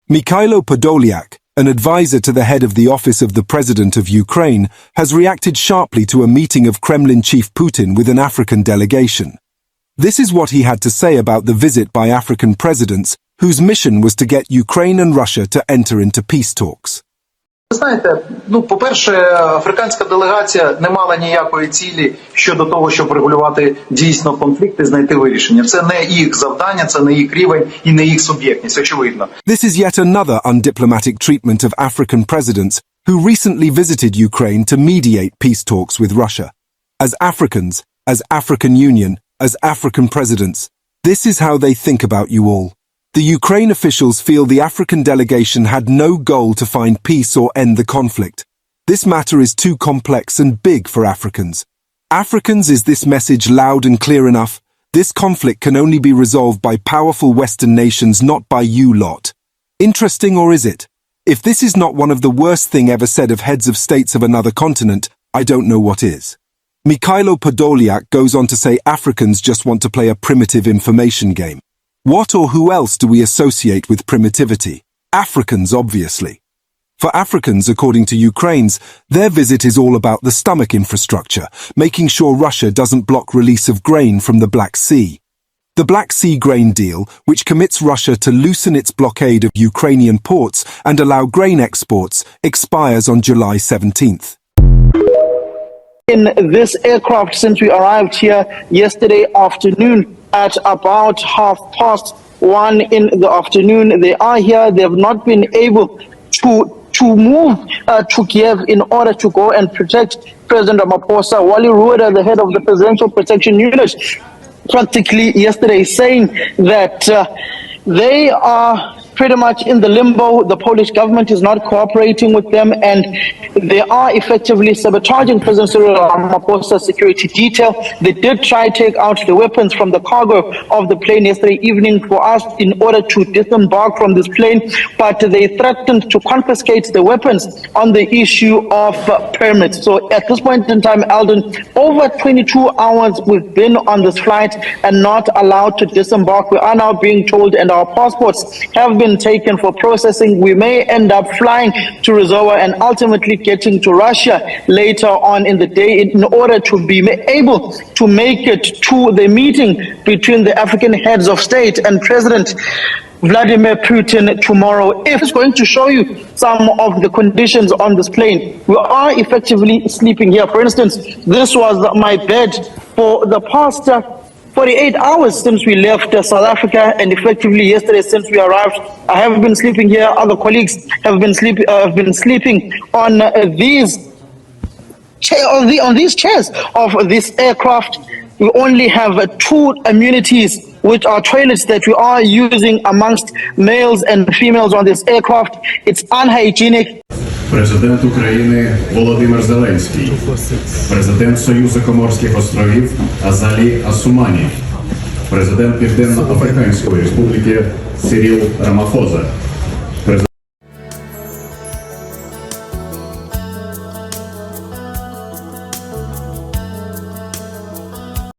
Mikhailo Podolyak, an advisor to the head of the office of the President of Ukraine, has reacted sharply to a meeting of Kremlin chief Putin with an African delegation. This is what he had to say about the visit by African presidents, whose mission was to get Ukraine and Russia to enter into peace talks. Ви знаєте, по-перше, африканська делегація не мала ніякої цілі щодо того, щоб регулювати дійсно конфлікти, знайти вирішення. Це не їх завдання, це не їх рівень і не їх суб'єктність, очевидно. This is yet another undiplomatic treatment of African presidents who recently visited Ukraine to mediate peace talks with Russia. As Africans, as African Union, as African presidents, this is how they think about you all. The Ukraine officials feel the African delegation had no goal to find peace or end the conflict. This matter is too complex and big for Africans. Africans, is this message loud and clear enough? This conflict can only be resolved by powerful Western nations, not by you lot. Interesting, or is it? If this is not one of the worst thing ever said of heads of states of another continent, I don't know what is. Mikhailo Podolyak goes on to say Africans just want to play a primitive information game. What or who else do we associate with primitivity? Africans, obviously. For Africans, according to Ukraine's, their visit is all about the stomach infrastructure, making sure Russia doesn't block release of grain from the Black Sea. The Black Sea grain deal, which commits Russia to loosen its blockade of Ukrainian ports and allow grain exports, expires on July 17th. In this aircraft, since we arrived here yesterday afternoon at about 1:30 in the afternoon, they are here. They have not been able to move to Kiev in order to go and protect President Ramaphosa. Wally Rueda, the head of the Presidential Protection Unit, practically yesterday saying that they are pretty much in the limbo. The Polish government is not cooperating with them, and they are effectively sabotaging President Cyril Ramaphosa's security detail. They did try to take out the weapons from the cargo of the plane yesterday evening for us in order to disembark from this plane, but they threatened to confiscate the weapons on the issue of permits. So at this point in time, Alden, over 22 hours we've been on this flight and not allowed to disembark. We are now being told, and our passports have been taken for processing. We may end up flying to Rozowa and ultimately getting to Russia later on in the day in order to be able to make it to the meeting between the African heads of state and President Vladimir Putin tomorrow. If it's going to show you some of the conditions on this plane, we are effectively sleeping here. For instance, this was my bed for the past 48 hours since we left South Africa, and effectively yesterday since we arrived. I have been sleeping here. Other colleagues have been sleeping on these chairs of this aircraft. We only have 2 amenities, which are toilets that we are using amongst males and females on this aircraft. It's unhygienic. Президент України Володимир Зеленський, президент Союзу Коморських островів Азалі Асумані, президент Південно-Африканської Республіки Сиріл Рамафоза,